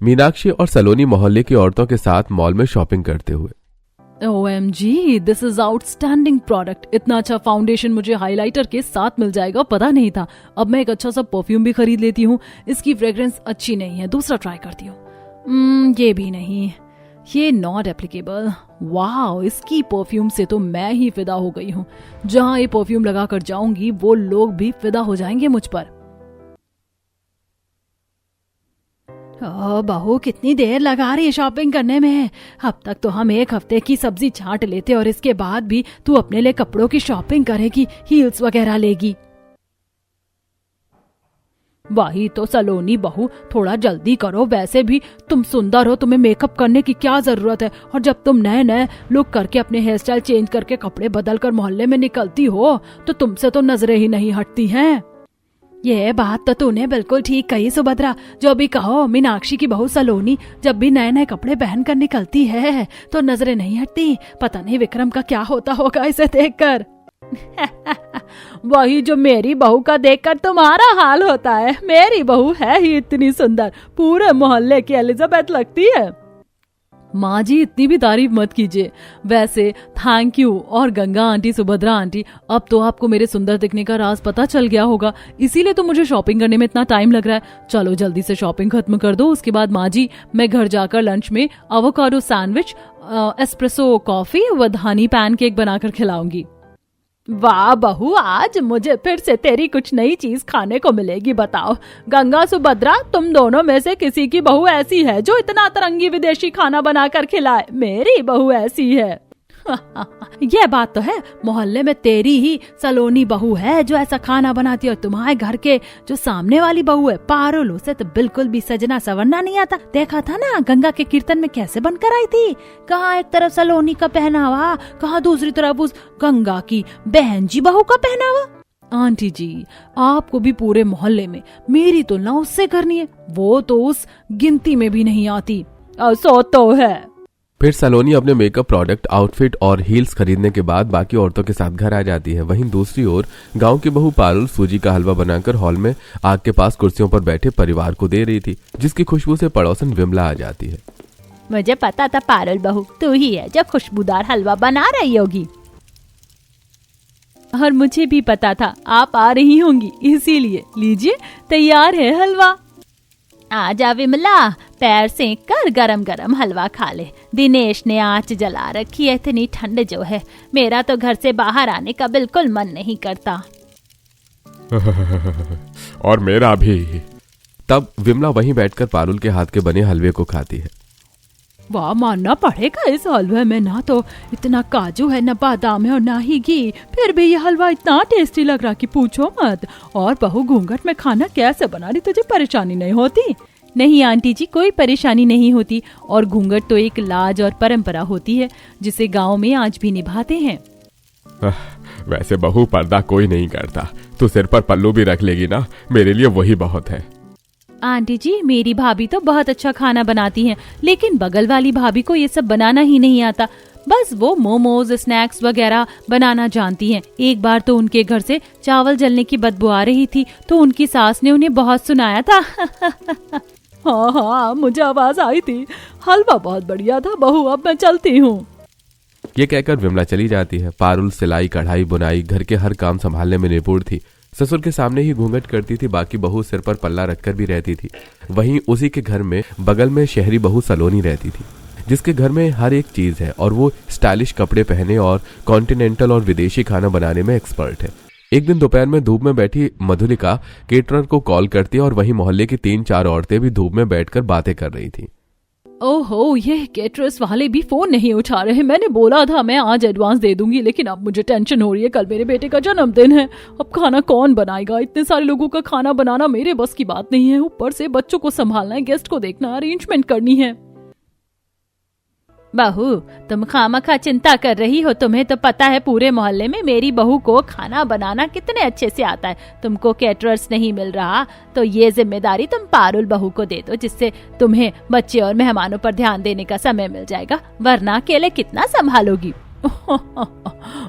मीनाक्षी और सलोनी मोहल्ले की औरतों के साथ मॉल में शॉपिंग करते हुए। OMG, this is outstanding product. इतना अच्छा फाउंडेशन मुझे हाइलाइटर के साथ मिल जाएगा पता नहीं था। अब मैं एक अच्छा सा परफ्यूम भी खरीद लेती हूँ। इसकी फ्रेग्रेंस अच्छी नहीं है, दूसरा ट्राई करती हूँ। ये भी नहीं, ये नॉट एप्लीकेबल। वाह, इसकी परफ्यूम से तो मैं ही फिदा हो गई हूँ। जहाँ ये परफ्यूम लगा कर जाऊंगी वो लोग भी फिदा हो जाएंगे मुझ पर। बहू कितनी देर लगा रही है शॉपिंग करने में। अब तक तो हम एक हफ्ते की सब्जी छांट लेते और इसके बाद भी तू अपने लिए कपड़ों की शॉपिंग करेगी, हील्स वगैरह लेगी। वही तो सलोनी बहू, थोड़ा जल्दी करो। वैसे भी तुम सुंदर हो, तुम्हें मेकअप करने की क्या जरूरत है। और जब तुम नए नए लुक करके अपने हेयर स्टाइल चेंज करके कपड़े बदल कर मोहल्ले में निकलती हो तो तुमसे तो नजरें ही नहीं हटती हैं। ये बात तो तूने बिल्कुल ठीक कही सुभद्रा। जो भी कहो, मीनाक्षी की बहू सलोनी जब भी नए नए कपड़े पहन कर निकलती है तो नजरें नहीं हटती। पता नहीं विक्रम का क्या होता होगा इसे देखकर। वही जो मेरी बहू का देखकर तुम्हारा हाल होता है। मेरी बहू है ही इतनी सुंदर, पूरे मोहल्ले की एलिजाबेथ लगती है। माँ जी, इतनी भी तारीफ मत कीजिए। वैसे थैंक यू। और गंगा आंटी, सुभद्रा आंटी, अब तो आपको मेरे सुंदर दिखने का राज पता चल गया होगा, इसीलिए तो मुझे शॉपिंग करने में इतना टाइम लग रहा है। चलो जल्दी से शॉपिंग खत्म कर दो। उसके बाद माँ जी, मैं घर जाकर लंच में एवोकाडो सैंडविच, एस्प्रेसो कॉफी व हनी पैनकेक बनाकर खिलाऊंगी। वाह बहू, आज मुझे फिर से तेरी कुछ नई चीज खाने को मिलेगी। बताओ गंगा, सुभद्रा, तुम दोनों में से किसी की बहू ऐसी है जो इतना अतरंगी विदेशी खाना बनाकर खिलाए? मेरी बहू ऐसी है। यह बात तो है, मोहल्ले में तेरी ही सलोनी बहू है जो ऐसा खाना बनाती है। और तुम्हारे घर के जो सामने वाली बहू है पारुल, उसे तो बिल्कुल भी सजना सवरना नहीं आता। देखा था ना गंगा के कीर्तन में कैसे बनकर आई थी। कहाँ एक तरफ सलोनी का पहनावा, कहाँ दूसरी तरफ उस गंगा की बहन जी बहू का पहनावा। आंटी जी, आपको भी पूरे मोहल्ले में मेरी तुलना उससे करनी है? वो तो उस गिनती में भी नहीं आती। सो तो है। फिर सलोनी अपने मेकअप प्रोडक्ट, आउटफिट और हील्स खरीदने के बाद बाकी औरतों के साथ घर आ जाती है। वहीं दूसरी ओर गांव की बहू पारुल सूजी का हलवा बनाकर हॉल में आग के पास कुर्सियों पर बैठे परिवार को दे रही थी, जिसकी खुशबू से पड़ोसन विमला आ जाती है। मुझे पता था पारुल बहू तू ही है जो खुशबूदार हलवा बना रही होगी। और मुझे भी पता था आप आ रही होंगी, इसीलिए लीजिए तैयार है हलवा। आजा विमला, पैर सेंक कर गरम गरम हलवा खा ले। दिनेश ने आंच जला रखी है, इतनी ठंड जो है, मेरा तो घर से बाहर आने का बिल्कुल मन नहीं करता। और मेरा भी। तब विमला वहीं बैठकर पारुल के हाथ के बने हलवे को खाती है। वाह, मानना पड़ेगा इस हलवे में ना तो इतना काजू है, ना बादाम है और ना ही घी, फिर भी यह हलवा इतना टेस्टी लग रहा कि पूछो मत। और बहू घूंघट में खाना कैसे बना रही, तुझे परेशानी नहीं होती? नहीं आंटी जी, कोई परेशानी नहीं होती। और घूंघट तो एक लाज और परंपरा होती है जिसे गांव में आज भी निभाते हैं। वैसे बहू पर्दा कोई नहीं करता, तू सिर पर पल्लू भी रख लेगी ना, मेरे लिए वही बहुत है। आंटी जी, मेरी भाभी तो बहुत अच्छा खाना बनाती हैं, लेकिन बगल वाली भाभी को ये सब बनाना ही नहीं आता। बस वो मोमोज, स्नैक्स वगैरह बनाना जानती हैं। एक बार तो उनके घर से चावल जलने की बदबू आ रही थी तो उनकी सास ने उन्हें बहुत सुनाया था। हाँ, मुझे आवाज आई थी। हलवा बहुत बढ़िया था बहू, अब मैं चलती हूँ। ये कहकर विमला चली जाती है। पारुल सिलाई, कढ़ाई, बुनाई, घर के हर काम संभालने में निपुण थी। ससुर के सामने ही घूंघट करती थी, बाकी बहू सिर पर पल्ला रखकर भी रहती थी। वहीं उसी के घर में बगल में शहरी बहू सलोनी रहती थी, जिसके घर में हर एक चीज है और वो स्टाइलिश कपड़े पहने और कॉन्टिनेंटल और विदेशी खाना बनाने में एक्सपर्ट है। एक दिन दोपहर में धूप में बैठी मधुलिका केटरर को कॉल करती है और वहीं मोहल्ले की 3-4 औरतें भी धूप में बैठकर बातें कर रही थी। ओहो, ये केटरर्स वाले भी फोन नहीं उठा रहे। मैंने बोला था मैं आज एडवांस दे दूंगी, लेकिन अब मुझे टेंशन हो रही है। कल मेरे बेटे का जन्मदिन है, अब खाना कौन बनाएगा? इतने सारे लोगों का खाना बनाना मेरे बस की बात नहीं है। ऊपर से बच्चों को संभालना है, गेस्ट को देखना, अरेंजमेंट करनी है। बहू, तुम खामखा चिंता कर रही हो। तुम्हें तो पता है पूरे मोहल्ले में मेरी बहू को खाना बनाना कितने अच्छे से आता है। तुमको कैटरर्स नहीं मिल रहा तो ये जिम्मेदारी तुम पारुल बहू को दे दो, जिससे तुम्हें बच्चे और मेहमानों पर ध्यान देने का समय मिल जाएगा, वरना अकेले कितना संभालोगी।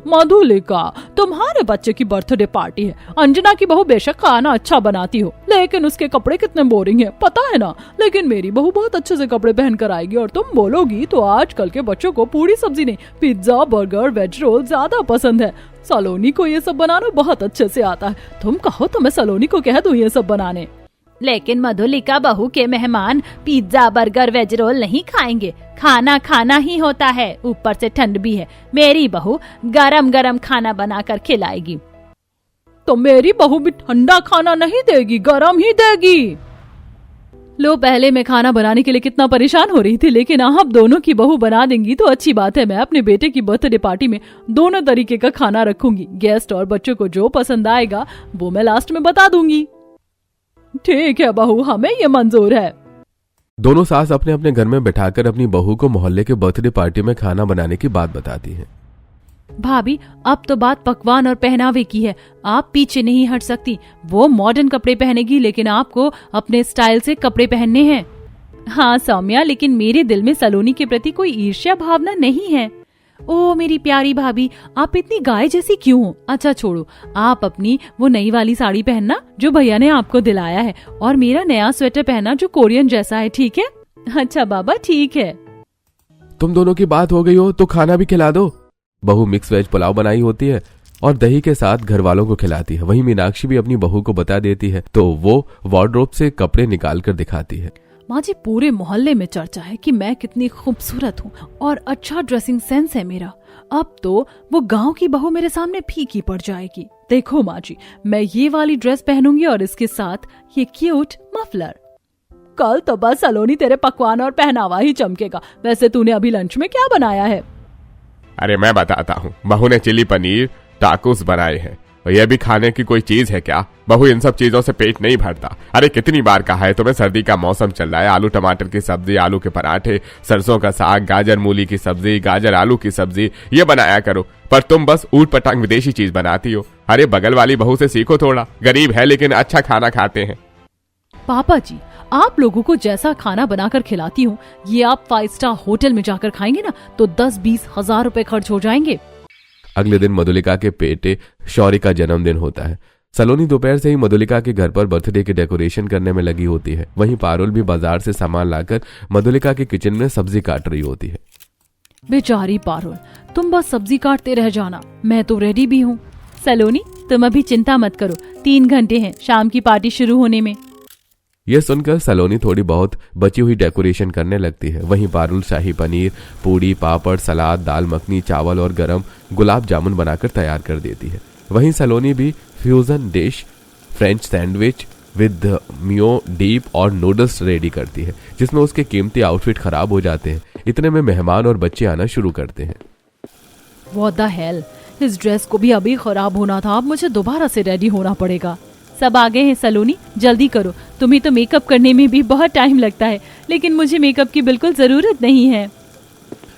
मधुलिका, तुम्हारे बच्चे की बर्थडे पार्टी है। अंजना की बहू बेशक खाना अच्छा बनाती हो, लेकिन उसके कपड़े कितने बोरिंग हैं, पता है ना। लेकिन मेरी बहू बहुत अच्छे से कपड़े पहन कर आएगी और तुम बोलोगी तो आजकल के बच्चों को पूरी सब्जी नहीं, पिज्जा, बर्गर, वेज रोल ज्यादा पसंद है। सलोनी को ये सब बनाना बहुत अच्छे से आता है। तुम कहो तो मैं सलोनी को कह दूं ये सब बनाने। लेकिन मधुलिका, बहू के मेहमान पिज्जा, बर्गर, वेज रोल नहीं खाएंगे। खाना खाना ही होता है, ऊपर से ठंड भी है। मेरी बहू गरम गरम खाना बनाकर खिलाएगी। तो मेरी बहू भी ठंडा खाना नहीं देगी, गरम ही देगी। लो, पहले मैं खाना बनाने के लिए कितना परेशान हो रही थी, लेकिन आप दोनों की बहू बना देंगी तो अच्छी बात है। मैं अपने बेटे की बर्थडे पार्टी में दोनों तरीके का खाना रखूंगी। गेस्ट और बच्चों को जो पसंद आएगा वो मैं लास्ट में बता दूंगी। ठीक है बहू, हमें ये मंजूर है। दोनों सास अपने अपने घर में बैठाकर अपनी बहू को मोहल्ले के बर्थडे पार्टी में खाना बनाने की बात बताती हैं। भाभी, अब तो बात पकवान और पहनावे की है। आप पीछे नहीं हट सकती। वो मॉडर्न कपड़े पहनेगी, लेकिन आपको अपने स्टाइल से कपड़े पहनने हैं। हाँ सौम्या, लेकिन मेरे दिल में सलोनी के प्रति कोई ईर्ष्या भावना नहीं है। ओ मेरी प्यारी भाभी, आप इतनी गाय जैसी क्यों हो? अच्छा छोड़ो, आप अपनी वो नई वाली साड़ी पहनना जो भैया ने आपको दिलाया है, और मेरा नया स्वेटर पहनना जो कोरियन जैसा है, ठीक है? अच्छा बाबा, ठीक है। तुम दोनों की बात हो गई हो तो खाना भी खिला दो। बहू मिक्स वेज पुलाव बनाई होती है और दही के साथ घर वालों को खिलाती है। वहीं मीनाक्षी भी अपनी बहू को बता देती है तो वो वार्डरोब से कपड़े निकाल कर दिखाती है। माँ जी, पूरे मोहल्ले में चर्चा है कि मैं कितनी खूबसूरत हूँ और अच्छा ड्रेसिंग सेंस है मेरा। अब तो वो गांव की बहू मेरे सामने फीकी पड़ जाएगी। देखो माँ जी, मैं ये वाली ड्रेस पहनूंगी और इसके साथ ये क्यूट मफलर। कल तो बस सलोनी तेरे पकवान और पहनावा ही चमकेगा। वैसे तूने अभी लंच में क्या बनाया है? अरे मैं बताता हूँ, बहू ने चिली पनीर टाकोस बनाए हैं। और यह भी खाने की कोई चीज है क्या? बहू, इन सब चीजों से पेट नहीं भरता। अरे कितनी बार कहा है तुम्हें, सर्दी का मौसम चल रहा है। आलू टमाटर की सब्जी, आलू के पराठे, सरसों का साग, गाजर मूली की सब्जी, गाजर आलू की सब्जी, ये बनाया करो। पर तुम बस ऊट पटांग विदेशी चीज बनाती हो। अरे बगल वाली बहू से सीखो थोड़ा। गरीब है लेकिन अच्छा खाना खाते हैं। पापा जी, आप लोगों को जैसा खाना बनाकर खिलाती हूँ, ये आप 5 स्टार होटल में जाकर खाएंगे ना तो 10-20 हजार रुपए खर्च हो जाएंगे। अगले दिन मधुलिका के बेटे शौर्य का जन्मदिन होता है। सलोनी दोपहर से ही मधुलिका के घर पर बर्थडे के डेकोरेशन करने में लगी होती है। वहीं पारुल भी बाजार से सामान लाकर मधुलिका के किचन में सब्जी काट रही होती है। बेचारी पारुल, तुम बस सब्जी काटते रह जाना, मैं तो रेडी भी हूँ। सलोनी, तुम अभी चिंता मत करो, 3 घंटे हैं शाम की पार्टी शुरू होने में। यह सुनकर सलोनी थोड़ी बहुत बची हुई डेकोरेशन करने लगती है। वहीं पारुल शाही पनीर, पूड़ी, पापड़, सलाद, दाल मखनी, चावल और गरम गुलाब जामुन बनाकर तैयार कर देती है। वहीं सलोनी भी fusion dish, French sandwich with mayo dip और नूडल्स रेडी करती है, जिसमें उसके कीमती आउटफिट खराब हो जाते हैं। इतने में मेहमान और बच्चे आना शुरू करते हैं। व्हाट द हेल, इस ड्रेस को भी अभी खराब होना था, अब मुझे दोबारा से रेडी होना पड़ेगा। सब आ गए हैं सलोनी, जल्दी करो। तुम्हें तो मेकअप करने में भी बहुत टाइम लगता है, लेकिन मुझे मेकअप की बिल्कुल जरूरत नहीं है।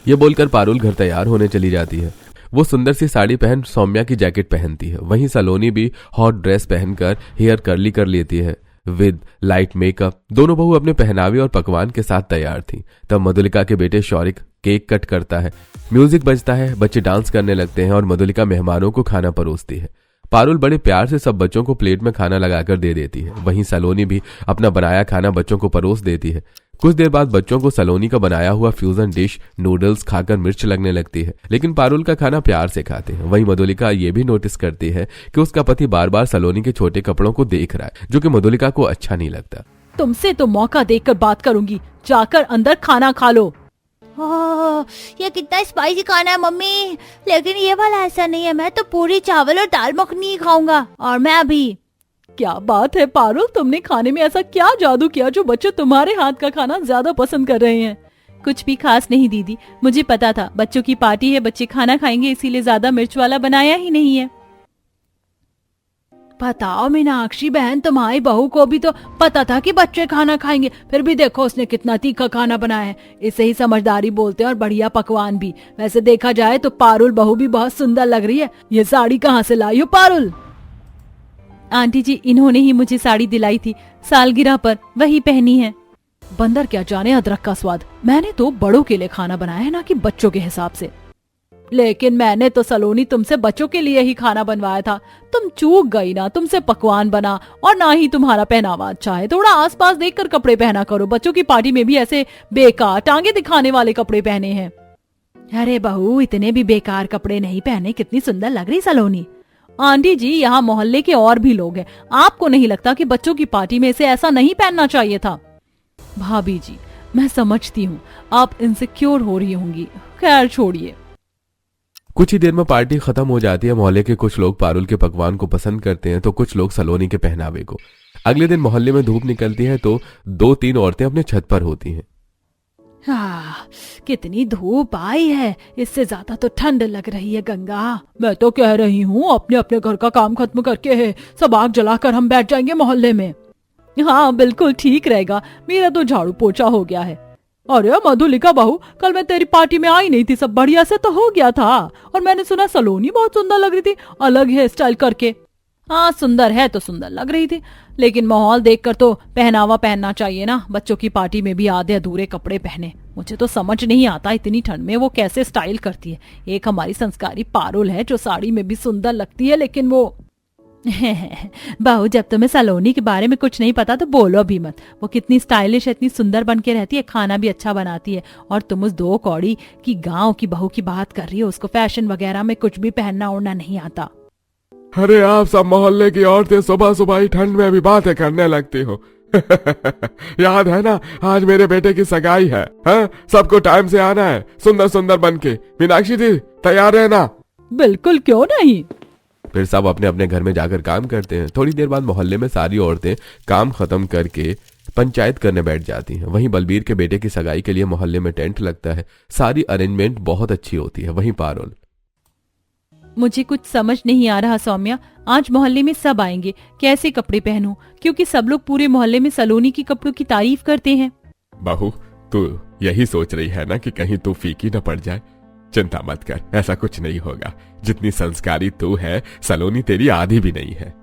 ये बोलकर पारुल घर तैयार होने चली जाती है। वो सुंदर सी साड़ी पहन सौम्या की जैकेट पहनती है। वहीं सलोनी भी हॉट ड्रेस पहनकर हेयर कर्ली कर लेती है विद लाइट मेकअप। दोनों बहू अपने पहनावे और पकवान के साथ तैयार थी। तब मधुलिका के बेटे शौरिक केक कट करता है, म्यूजिक बजता है, बच्चे डांस करने लगते हैं और मधुलिका मेहमानों को खाना परोसती है। पारुल बड़े प्यार से सब बच्चों को प्लेट में खाना लगाकर दे देती है। वहीं सलोनी भी अपना बनाया खाना बच्चों को परोस देती है। कुछ देर बाद बच्चों को सलोनी का बनाया हुआ फ्यूजन डिश नूडल्स खाकर मिर्च लगने लगती है, लेकिन पारुल का खाना प्यार से खाते हैं। वहीं मधुलिका ये भी नोटिस करती है कि उसका पति बार बार सलोनी के छोटे कपड़ों को देख रहा है, जो कि मधुलिका को अच्छा नहीं लगता। तुमसे तो मौका देखकर बात करूंगी, जाकर अंदर खाना खा लो। ये कितना स्पाइसी खाना है मम्मी, लेकिन ये वाला ऐसा नहीं है। मैं तो पूरी चावल और दाल मखनी ही खाऊंगा, और मैं अभी। क्या बात है पारुल, तुमने खाने में ऐसा क्या जादू किया जो बच्चे तुम्हारे हाथ का खाना ज्यादा पसंद कर रहे हैं? कुछ भी खास नहीं दीदी, मुझे पता था बच्चों की पार्टी है, बच्चे खाना खाएंगे, इसीलिए ज्यादा मिर्च वाला बनाया ही नहीं है। बताओ मीनाक्षी बहन, तुम्हारी बहू को भी तो पता था कि बच्चे खाना खाएंगे, फिर भी देखो उसने कितना तीखा खाना बनाया है। इसे ही समझदारी बोलते हैं, और बढ़िया पकवान भी। वैसे देखा जाए तो पारुल बहू भी बहुत सुंदर लग रही है। ये साड़ी कहाँ से लाई हो पारुल? आंटी जी, इन्होंने ही मुझे साड़ी दिलाई थी सालगिरह पर, वही पहनी है। बंदर क्या जाने अदरक का स्वाद। मैंने तो बड़ों के लिए खाना बनाया है, ना कि बच्चों के हिसाब से। लेकिन मैंने तो सलोनी तुमसे बच्चों के लिए ही खाना बनवाया था। तुम चूक गई ना, तुमसे पकवान बना और ना ही तुम्हारा पहनावा अच्छा है। थोड़ा आसपास देखकर कपड़े पहना करो, बच्चों की पार्टी में भी ऐसे बेकार टांगे दिखाने वाले कपड़े पहने हैं। अरे बहू, इतने भी बेकार कपड़े नहीं पहने, कितनी सुंदर लग रही सलोनी। आंटी जी, यहाँ मोहल्ले के और भी लोग हैं, आपको नहीं लगता कि बच्चों की पार्टी में इसे ऐसा नहीं पहनना चाहिए था? भाभी जी, मैं समझती हूँ आप इनसिक्योर हो रही होंगी, खैर छोड़िए। कुछ ही देर में पार्टी खत्म हो जाती है। मोहल्ले के कुछ लोग पारुल के पकवान को पसंद करते हैं तो कुछ लोग सलोनी के पहनावे को। अगले दिन मोहल्ले में धूप निकलती है तो 2-3 औरतें अपने छत पर होती हैं। कितनी धूप आई है, इससे ज्यादा तो ठंड लग रही है गंगा। मैं तो कह रही हूँ अपने अपने घर का काम खत्म करके सब आग जलाकर हम बैठ जाएंगे मोहल्ले में। हाँ बिल्कुल ठीक रहेगा, मेरा तो झाड़ू पोछा हो गया है। अरे मधुलिका बहू, कल मैं तेरी पार्टी में आई नहीं थी, सब बढ़िया से तो हो गया था। और मैंने सुना सलोनी बहुत सुंदर लग रही थी, अलग हेयर स्टाइल करके। हाँ सुंदर है तो सुंदर लग रही थी, लेकिन माहौल देखकर तो पहनावा पहनना चाहिए ना। बच्चों की पार्टी में भी आधे अधूरे कपड़े पहने, मुझे तो समझ नहीं आता इतनी ठंड में वो कैसे स्टाइल करती है। एक हमारी संस्कारी पारुल है जो साड़ी में भी सुंदर लगती है, लेकिन वो बहू, जब तुम्हें सलोनी के बारे में कुछ नहीं पता तो बोलो भी मत। वो कितनी स्टाइलिश है, इतनी सुंदर बन के रहती है, खाना भी अच्छा बनाती है। और तुम उस 2 कौड़ी की गांव की बहू की बात कर रही हो, उसको फैशन वगैरह में कुछ भी पहनना ओढ़ना नहीं आता। अरे आप सब मोहल्ले की औरतें सुबह सुबह ही ठंड में भी बातें करने लगती हो। याद है ना, आज मेरे बेटे की सगाई है, हाँ? सबको टाइम से आना है, सुंदर सुंदर बन के। मीनाक्षी जी तैयार रहना। बिल्कुल, क्यों नहीं। फिर सब अपने अपने घर में जाकर काम करते हैं। थोड़ी देर बाद मोहल्ले में सारी औरतें काम खत्म करके पंचायत करने बैठ जाती हैं। वहीं बलबीर के बेटे की सगाई के लिए मोहल्ले में टेंट लगता है। सारी अरेंजमेंट बहुत अच्छी होती है। वहीं पारुल, मुझे कुछ समझ नहीं आ रहा सौम्या, आज मोहल्ले में सब आएंगे, कैसे कपड़े पहनूं? क्योंकि सब लोग पूरे मोहल्ले में सलोनी की कपड़ों की तारीफ करते हैं। बहू, तू यही सोच रही है ना कि कहीं तू फीकी न पड़ जाए? चिंता मत कर, ऐसा कुछ नहीं होगा। जितनी संस्कारी तू है, सलोनी तेरी आधी भी नहीं है।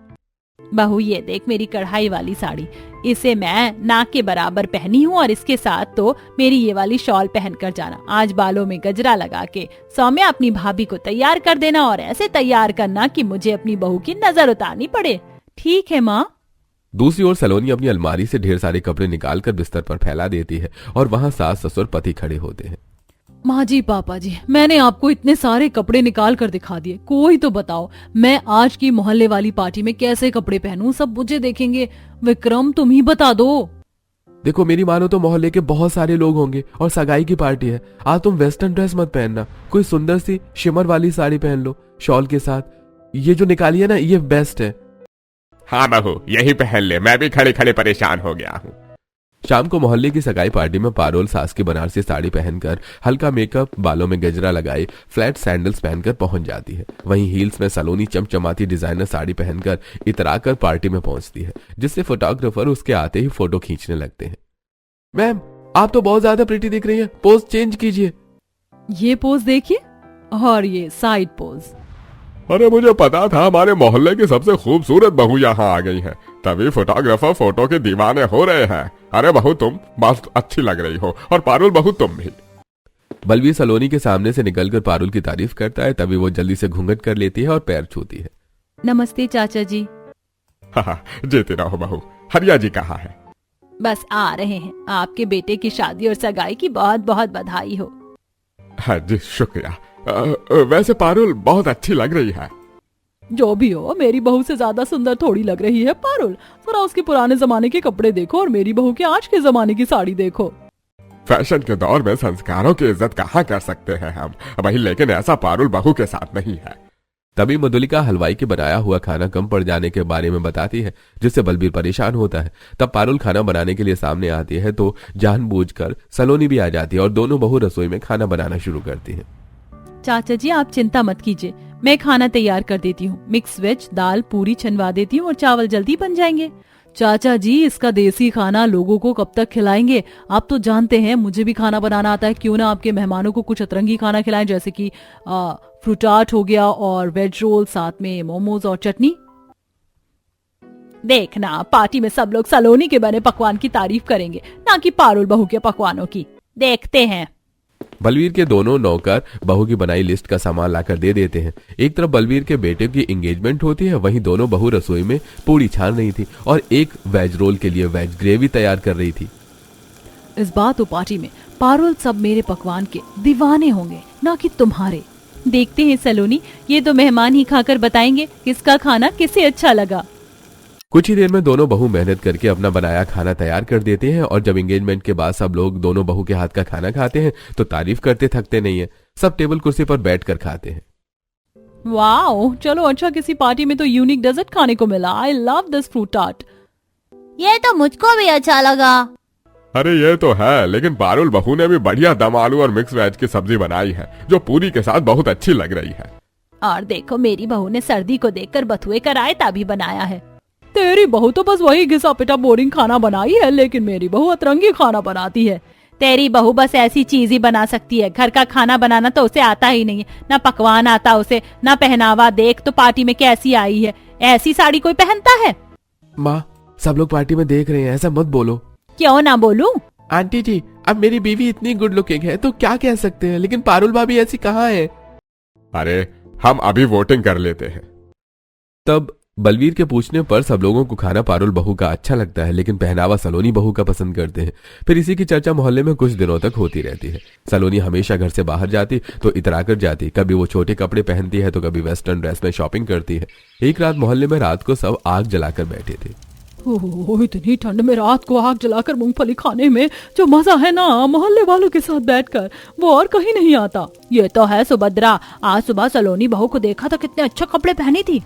बहू, ये देख मेरी कढ़ाई वाली साड़ी, इसे मैं नाक के बराबर पहनी हूँ और इसके साथ तो मेरी ये वाली शॉल पहन कर जाना। आज बालों में गजरा लगा के सौम्या अपनी भाभी को तैयार कर देना, और ऐसे तैयार करना कि मुझे अपनी बहू की नजर उतारनी पड़े। ठीक है माँ? दूसरी ओर सलोनी अपनी अलमारी से ढेर सारे कपड़े निकालकर बिस्तर पर फैला देती है और वहां सास ससुर पति खड़े होते हैं। माँ जी, पापा जी, मैंने आपको इतने सारे कपड़े निकाल कर दिखा दिए, कोई तो बताओ मैं आज की मोहल्ले वाली पार्टी में कैसे कपड़े पहनूं? सब मुझे देखेंगे। विक्रम, तुम ही बता दो। देखो मेरी मानो तो मोहल्ले के बहुत सारे लोग होंगे और सगाई की पार्टी है। आज तुम वेस्टर्न ड्रेस मत पहनना, कोई सुंदर सी शिमर वाली साड़ी पहन लो शॉल के साथ। ये जो निकाली है ना, ये बेस्ट है। हाँ बहू, यही पहन ले, मैं भी खड़े खड़े परेशान हो गया हूँ। शाम को मोहल्ले की सगाई पार्टी में पारुल सास की बनारसी साड़ी पहनकर, हल्का मेकअप, बालों में गजरा लगाए, फ्लैट सैंडल्स पहनकर पहुंच जाती है। वहीं हील्स में सलोनी चमचमाती डिजाइनर साड़ी पहनकर इतराकर पार्टी में पहुंचती है, जिससे फोटोग्राफर उसके आते ही फोटो खींचने लगते हैं। मैम, आप तो बहुत ज्यादा प्रिटी दिख रही हैं, पोज चेंज कीजिए। ये पोज देखिए और ये साइड पोज। अरे मुझे पता था हमारे मोहल्ले की सबसे खूबसूरत बहू यहाँ आ गई है, तभी फोटोग्राफर फोटो के दीवाने हो रहे हैं। अरे बहू, तुम बहुत अच्छी लग रही हो, और पारुल बहू तुम भी। बलबीर सलोनी के सामने से निकलकर पारुल की तारीफ करता है, तभी वो जल्दी से घूंघट कर लेती है और पैर छूती है। नमस्ते चाचा जी। हाँ, जीती रहो बहू। हरिया जी कहाँ है? बस आ रहे हैं, आपके बेटे की शादी और सगाई की बहुत बहुत बधाई हो। हाँ जी, शुक्रिया। वैसे पारुल बहुत अच्छी लग रही है। जो भी हो, मेरी बहू से ज्यादा सुंदर थोड़ी लग रही है पारुल। जरा उसके पुराने जमाने के कपड़े देखो और मेरी बहू के आज के जमाने की साड़ी देखो। फैशन के दौर में संस्कारों की इज्जत कहाँ कर सकते हैं हम वही, लेकिन ऐसा पारुल बहू के साथ नहीं है। तभी मधुलिका हलवाई के बनाया हुआ खाना कम पड़ जाने के बारे में बताती है, जिससे बलबीर परेशान होता है। तब पारुल खाना बनाने के लिए सामने आती है तो जानबूझकर सलोनी भी आ जाती है और दोनों बहू रसोई में खाना बनाना शुरू करती है। चाचा जी, आप चिंता मत कीजिए, मैं खाना तैयार कर देती हूँ। मिक्स वेज, दाल, पूरी छनवा देती हूँ और चावल जल्दी बन जाएंगे। चाचा जी, इसका देसी खाना लोगों को कब तक खिलाएंगे? आप तो जानते हैं मुझे भी खाना बनाना आता है। क्यों ना आपके मेहमानों को कुछ अतरंगी खाना खिलाएं, जैसे कि फ्रूटाट हो गया और वेज रोल, साथ में मोमोज और चटनी। देखना, पार्टी में सब लोग सलोनी के बने पकवान की तारीफ करेंगे, ना कि पारुल बहू के पकवानों की। देखते हैं। बलवीर के दोनों नौकर बहू की बनाई लिस्ट का सामान लाकर दे देते हैं। एक तरफ बलवीर के बेटे की एंगेजमेंट होती है, वहीं दोनों बहू रसोई में पूड़ी छान रही थी और एक वेज रोल के लिए वेज ग्रेवी तैयार कर रही थी। इस बार तो पार्टी में पारुल सब मेरे पकवान के दीवाने होंगे, ना कि तुम्हारे। देखते हैं सलोनी, ये तो मेहमान ही खाकर बताएंगे किसका खाना किसे अच्छा लगा। कुछ ही देर में दोनों बहू मेहनत करके अपना बनाया खाना तैयार कर देते हैं और जब एंगेजमेंट के बाद सब लोग दोनों बहू के हाथ का खाना खाते हैं तो तारीफ करते थकते नहीं है। सब टेबल कुर्सी पर बैठकर खाते हैं। वाओ, चलो अच्छा, किसी पार्टी में तो यूनिक डेजर्ट खाने को मिला। I love this fruit tart. ये तो मुझको भी अच्छा लगा। अरे ये तो है, लेकिन पारुल बहू ने भी बढ़िया दम आलू और मिक्स वेज की सब्जी बनाई है जो पूरी के साथ बहुत अच्छी लग रही है। और देखो, मेरी बहू ने सर्दी को देखकर बथुए का रायता भी बनाया है। तेरी बहू तो बस वही घिसा पिटा बोरिंग खाना बनाई है, लेकिन मेरी बहू अतरंगी खाना बनाती है। तेरी बहू बस ऐसी चीज ही बना सकती है, घर का खाना बनाना तो उसे आता ही नहीं है। ना पकवान आता उसे, ना पहनावा। देख तो पार्टी में कैसी आई है, ऐसी साड़ी कोई पहनता है? माँ, सब लोग पार्टी में देख रहे हैं, ऐसा मत बोलो। क्यों ना बोलूं? आंटी जी, अब मेरी बीवी इतनी गुड लुकिंग है तो क्या कह सकते हैं, लेकिन पारुल भाभी ऐसी कहाँ है? अरे हम अभी वोटिंग कर लेते हैं। तब बलवीर के पूछने पर सब लोगों को खाना पारुल बहू का अच्छा लगता है, लेकिन पहनावा सलोनी बहू का पसंद करते हैं। फिर इसी की चर्चा मोहल्ले में कुछ दिनों तक होती रहती है। सलोनी हमेशा घर से बाहर जाती तो इतरा कर जाती, कभी वो छोटे कपड़े पहनती है तो कभी वेस्टर्न ड्रेस में शॉपिंग करती है। एक रात मोहल्ले में रात को सब आग जलाकर बैठे थे। ओह, इतनी ठंड में रात को आग जलाकर मूंगफली खाने में जो मजा है ना मोहल्ले वालों के साथ बैठकर, वो और कहीं नहीं आता। ये तो है सुभद्रा, आज सुबह सलोनी बहू को देखा था, कितने अच्छे कपड़े पहनी थी।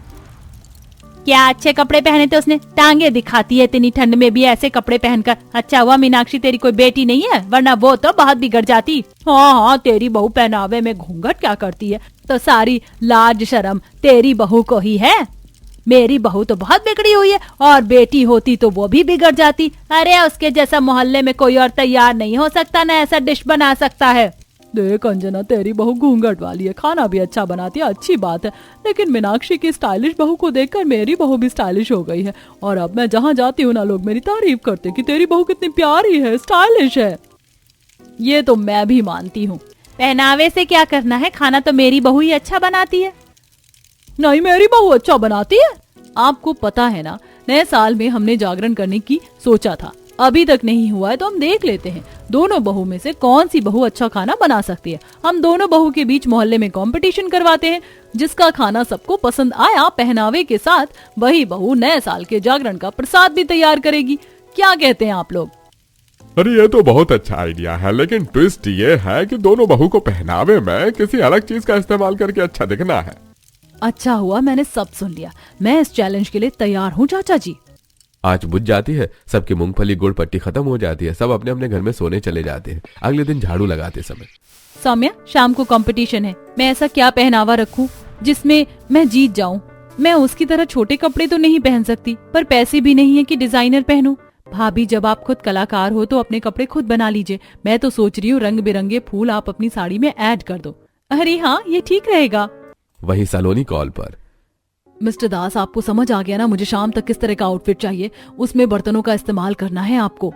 क्या अच्छे कपड़े पहने थे उसने? टांगे दिखाती है इतनी ठंड में भी ऐसे कपड़े पहनकर। अच्छा हुआ मीनाक्षी तेरी कोई बेटी नहीं है, वरना वो तो बहुत बिगड़ जाती। हाँ, तेरी बहू पहनावे में घूंघट क्या करती है? तो सारी लाज शर्म तेरी बहू को ही है। मेरी बहू तो बहुत बिगड़ी हुई है, और बेटी होती तो वो भी बिगड़ जाती। अरे उसके जैसा मोहल्ले में कोई और तैयार नहीं हो सकता, ना ऐसा डिश बना सकता है। देख अंजना, तेरी बहू घूंघट वाली है, खाना भी अच्छा बनाती है, अच्छी बात है, लेकिन मीनाक्षी की स्टाइलिश बहू को देखकर मेरी बहू भी स्टाइलिश हो गई है। और अब मैं जहाँ जाती हूँ ना, लोग मेरी तारीफ करते कि तेरी बहू कितनी प्यारी है, स्टाइलिश है। ये तो मैं भी मानती हूँ। पहनावे से क्या करना है, खाना तो मेरी बहू ही अच्छा बनाती है। नहीं, मेरी बहू अच्छा बनाती है। आपको पता है ना, नए साल में हमने जागरण करने की सोचा था, अभी तक नहीं हुआ है, तो हम देख लेते हैं दोनों बहू में से कौन सी बहू अच्छा खाना बना सकती है। हम दोनों बहू के बीच मोहल्ले में कंपटीशन करवाते हैं। जिसका खाना सबको पसंद आया पहनावे के साथ, वही बहू नए साल के जागरण का प्रसाद भी तैयार करेगी। क्या कहते हैं आप लोग? अरे ये तो बहुत अच्छा आइडिया है, लेकिन ट्विस्ट ये है कि दोनों बहू को पहनावे में किसी अलग चीज का इस्तेमाल करके अच्छा दिखना है। अच्छा हुआ मैंने सब सुन लिया, मैं इस चैलेंज के लिए तैयार हूँ चाचा जी। आँच बुझ जाती है, सबकी मूंगफली गुड़ पट्टी खत्म हो जाती है, सब अपने अपने घर में सोने चले जाते हैं। अगले दिन झाड़ू लगाते समय, सौम्या, शाम को कंपटीशन है, मैं ऐसा क्या पहनावा रखूं जिसमें मैं जीत जाऊं? मैं उसकी तरह छोटे कपड़े तो नहीं पहन सकती, पर पैसे भी नहीं है कि डिजाइनर पहनूं। भाभी, जब आप खुद कलाकार हो तो अपने कपड़े खुद बना लीजिए। मैं तो सोच रही हूँ रंग बिरंगे फूल आप अपनी साड़ी में ऐड कर दो। अरे हाँ, ये ठीक रहेगा। वही सलोनी कॉल पर, मिस्टर दास, आपको समझ आ गया ना मुझे शाम तक किस तरह का आउटफिट चाहिए? उसमें बर्तनों का इस्तेमाल करना है आपको।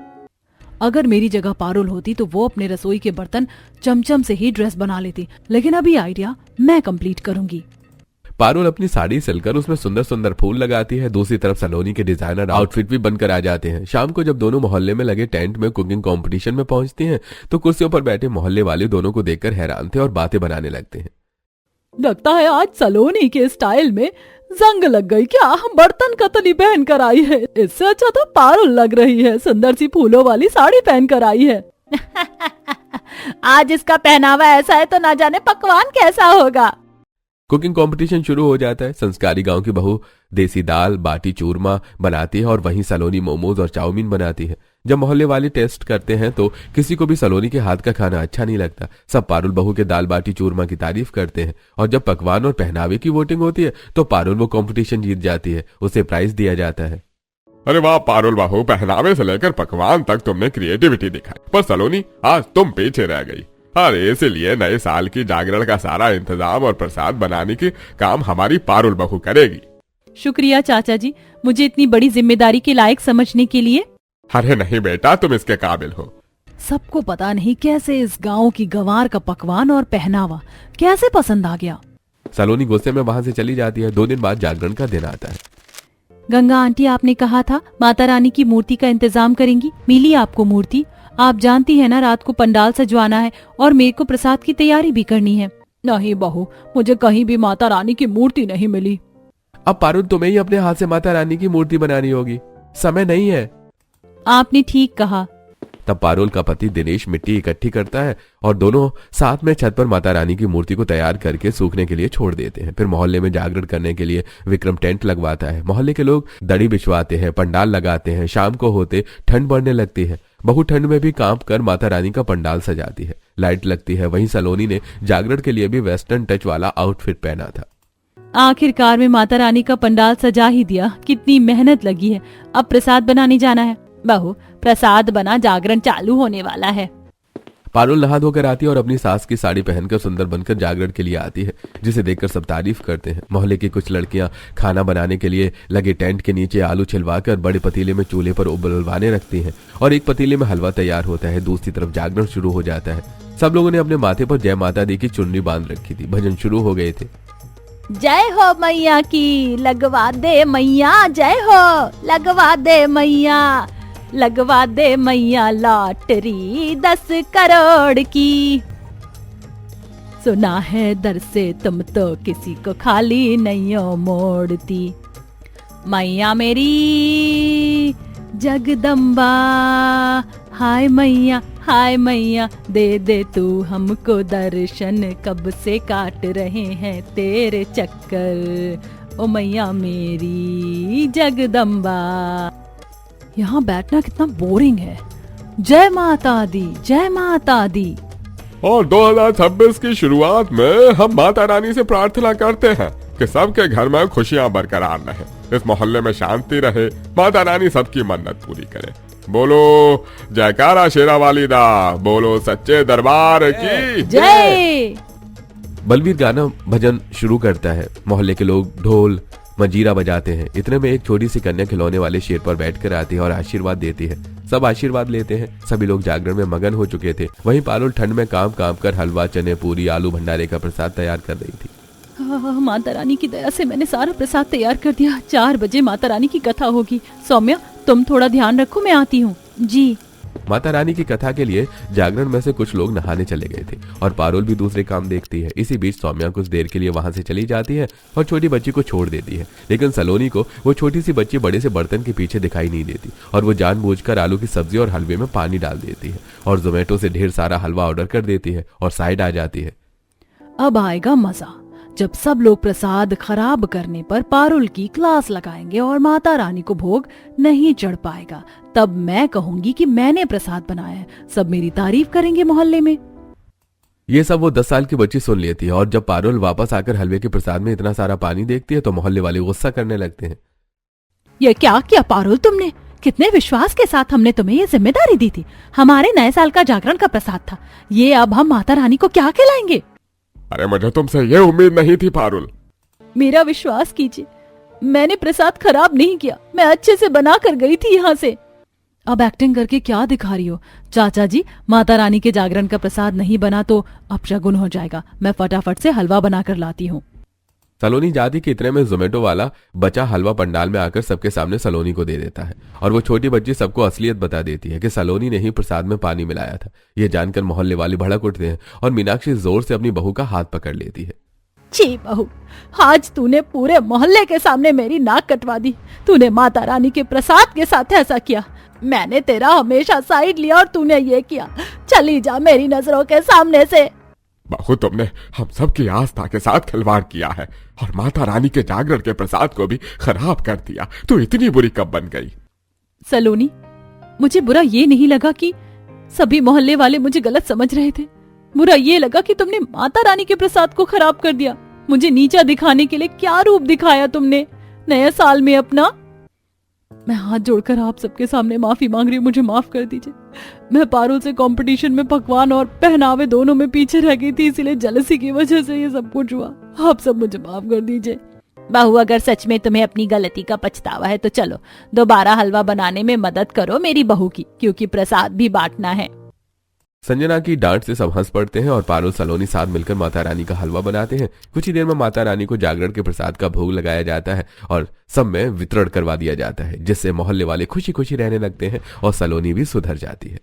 अगर मेरी जगह पारुल होती तो वो अपने रसोई के बर्तन चमचम से ही ड्रेस बना लेती, लेकिन अभी आइडिया मैं कंप्लीट करूंगी। पारुल अपनी साड़ी सिलकर उसमें सुंदर सुंदर फूल लगाती है। दूसरी तरफ सलोनी के डिजाइनर आउटफिट भी बनकर आ जाते हैं। शाम को जब दोनों मोहल्ले में लगे टेंट में कुकिंग कंपटीशन में पहुंचती हैं, तो कुर्सियों पर बैठे मोहल्ले वाले दोनों को देखकर हैरान थे और बातें बनाने लगते हैं। लगता है आज सलोनी के स्टाइल में जंग लग गई क्या? बर्तन कतली पहन कर आई है, इससे अच्छा तो पारुल लग रही है, सुंदर सी फूलों वाली साड़ी पहन कर आई है। आज इसका पहनावा ऐसा है तो ना जाने पकवान कैसा होगा। कुकिंग कंपटीशन शुरू हो जाता है। संस्कारी गांव की बहू देसी दाल बाटी चूरमा बनाती है और वहीं सलोनी मोमोज और चाउमीन बनाती है। जब मोहल्ले वाले टेस्ट करते हैं तो किसी को भी सलोनी के हाथ का खाना अच्छा नहीं लगता। सब पारुल बहू के दाल बाटी चूरमा की तारीफ करते हैं और जब पकवान और पहनावे की वोटिंग होती है तो पारुल वो कंपटीशन जीत जाती है, उसे प्राइज दिया जाता है। अरे वाह पारुल बहू, पहनावे से लेकर पकवान तक तुमने क्रिएटिविटी दिखाई, पर सलोनी आज तुम पीछे रह गई। अरे इसलिए नए साल की जागरण का सारा इंतजाम और प्रसाद बनाने की काम हमारी पारुल बहू करेगी। शुक्रिया चाचा जी, मुझे इतनी बड़ी जिम्मेदारी के लायक समझने के लिए। अरे नहीं बेटा, तुम इसके काबिल हो। सबको पता नहीं कैसे इस गांव की गंवार का पकवान और पहनावा कैसे पसंद आ गया। सलोनी गुस्से में वहां से चली जाती है। 2 दिन बाद जागरण का दिन आता है। गंगा आंटी, आपने कहा था माता रानी की मूर्ति का इंतजाम करेंगी, मिली आपको मूर्ति? आप जानती है ना रात को पंडाल सजवाना है और मेरे को प्रसाद की तैयारी भी करनी है। नहीं बहू, मुझे कहीं भी माता रानी की मूर्ति नहीं मिली। अब पारुल तुम्हें ही अपने हाथ से माता रानी की मूर्ति बनानी होगी, समय नहीं है। आपने ठीक कहा। तब पारुल का पति दिनेश मिट्टी इकट्ठी करता है और दोनों साथ में छत पर माता रानी की मूर्ति को तैयार करके सूखने के लिए छोड़ देते हैं। फिर मोहल्ले में जागरण करने के लिए विक्रम टेंट लगवाता है। मोहल्ले के लोग दड़ी बिछवाते हैं, पंडाल लगाते हैं। शाम को होते ठंड बढ़ने लगती है। बहु ठंड में भी कांप कर माता रानी का पंडाल सजाती है। लाइट लगती है। वहीं सलोनी ने जागरण के लिए भी वेस्टर्न टच वाला आउटफिट पहना था। आखिरकार में माता रानी का पंडाल सजा ही दिया। कितनी मेहनत लगी है। अब प्रसाद बनाने जाना है। बहू, प्रसाद बना, जागरण चालू होने वाला है। पारुल नहा धोकर आती है और अपनी सास की साड़ी पहनकर सुंदर बनकर जागरण के लिए आती है, जिसे देखकर सब तारीफ करते हैं। मोहल्ले की कुछ लड़कियां खाना बनाने के लिए लगे टेंट के नीचे आलू छिलवाकर बड़े पतीले में चूल्हे पर उबलवाने रखती हैं और एक पतीले में हलवा तैयार होता है। दूसरी तरफ जागरण शुरू हो जाता है। सब लोगों ने अपने माथे पर जय माता दी की चुन्नी बांध रखी थी। भजन शुरू हो गए थे। जय हो मैया की, लगवा दे मैया, जय हो लगवा दे मैया, लगवा दे मैया लॉटरी 10 करोड़ की। सुना है दर से तुम तो किसी को खाली नहीं हो मोड़ती। मैया मेरी जगदम्बा, हाय मैया दे दे तू हमको दर्शन, कब से काट रहे हैं तेरे चक्कर, ओ मैया मेरी जगदम्बा। यहाँ बैठना कितना बोरिंग है। जय माता दी, जय माता दी। और 2026 की शुरुआत में हम माता रानी से प्रार्थना करते हैं कि सबके घर में खुशियां बरकरार रहे, इस मोहल्ले में शांति रहे, माता रानी सबकी मन्नत पूरी करे। बोलो जयकारा शेरा वाली दा, बोलो सच्चे दरबार की जय। बलवीर गाना भजन शुरू करता है। मोहल्ले के लोग ढोल मंजीरा बजाते हैं। इतने में एक छोटी सी कन्या खिलौने वाले शेर पर बैठकर आती है और आशीर्वाद देती है। सब आशीर्वाद लेते हैं। सभी लोग जागरण में मगन हो चुके थे। वहीं पारुल ठंड में काम कर हलवा, चने, पूरी, आलू भंडारे का प्रसाद तैयार कर रही थी। माता रानी की दया से मैंने सारा प्रसाद तैयार कर दिया। 4 बजे माता रानी की कथा होगी। सौम्या, तुम थोड़ा ध्यान रखो, मैं आती हूँ। जी। माता रानी की कथा के लिए जागरण में से कुछ लोग नहाने चले गए थे और पारुल भी दूसरे काम देखती है। इसी बीच सौम्या कुछ देर के लिए वहां से चली जाती है और छोटी बच्ची को छोड़ देती है। लेकिन सलोनी को वो छोटी सी बच्ची बड़े से बर्तन के पीछे दिखाई नहीं देती और वो जानबूझकर आलू की सब्जी और हलवे में पानी डाल देती है और जोमेटो से ढेर सारा हलवा ऑर्डर कर देती है और साइड आ जाती है। अब आएगा मजा, जब सब लोग प्रसाद खराब करने पर पारुल की क्लास लगाएंगे और माता रानी को भोग नहीं चढ़ पाएगा। तब मैं कहूंगी कि मैंने प्रसाद बनाया है। सब मेरी तारीफ करेंगे मोहल्ले में। ये सब वो 10 साल की बच्ची सुन लेती है और जब पारुल वापस आकर हलवे के प्रसाद में इतना सारा पानी देखती है तो मोहल्ले वाले गुस्सा करने लगते हैं। ये क्या किया पारुल तुमने? कितने विश्वास के साथ हमने तुम्हें ये जिम्मेदारी दी थी। हमारे नए साल का जागरण का प्रसाद था। ये अब हम माता रानी को क्या खिलाएंगे? अरे मुझे तुमसे ये उम्मीद नहीं थी पारुल। मेरा विश्वास कीजिए, मैंने प्रसाद खराब नहीं किया। मैं अच्छे से बना कर गई थी यहाँ से। अब एक्टिंग करके क्या दिखा रही हो? चाचा जी, माता रानी के जागरण का प्रसाद नहीं बना तो अपशगुन हो जाएगा। मैं फटाफट से हलवा बना कर लाती हूँ। सलोनी जाती कि इतने में जोमेटो वाला बचा हलवा पंडाल में आकर सबके सामने सलोनी को दे देता है और वो छोटी बच्ची सबको असलियत बता देती है कि सलोनी ने ही प्रसाद में पानी मिलाया था। ये जानकर मोहल्ले वाले भड़क उठते हैं और मीनाक्षी जोर से अपनी बहू का हाथ पकड़ लेती है। छी बहू, आज तूने पूरे मोहल्ले के सामने मेरी नाक कटवा दी। तूने माता रानी के प्रसाद के साथ ऐसा किया। मैंने तेरा हमेशा साइड लिया और तूने ये किया। चली जा मेरी नजरों के सामने से। बहू, तुमने हम सब की आस्था के साथ खिलवाड़ किया है और माता रानी के जागरण के प्रसाद को भी खराब कर दिया। तू इतनी बुरी कब बन गई? सलोनी, मुझे बुरा ये नहीं लगा कि सभी मोहल्ले वाले मुझे गलत समझ रहे थे। बुरा ये लगा कि तुमने माता रानी के प्रसाद को खराब कर दिया। मुझे नीचा दिखाने के लिए क्या रूप दिखाया तुमने नए साल में अपना। मैं हाथ जोड़कर आप सबके सामने माफी मांग रही हूँ। मुझे माफ कर दीजिए। मैं पारुल से कंपटीशन में पकवान और पहनावे दोनों में पीछे रह गई थी, इसीलिए जेलसी की वजह से ये सब कुछ हुआ। आप सब मुझे माफ कर दीजिए। बहू, अगर सच में तुम्हें अपनी गलती का पछतावा है तो चलो दोबारा हलवा बनाने में मदद करो मेरी बहू की, क्योंकि प्रसाद भी बांटना है। संजना की डांट से सब हंस पड़ते हैं और पारुल सलोनी साथ मिलकर माता रानी का हलवा बनाते हैं। कुछ ही देर में माता रानी को जागरण के प्रसाद का भोग लगाया जाता है और सब में वितरण करवा दिया जाता है, जिससे मोहल्ले वाले खुशी खुशी रहने लगते हैं और सलोनी भी सुधर जाती है।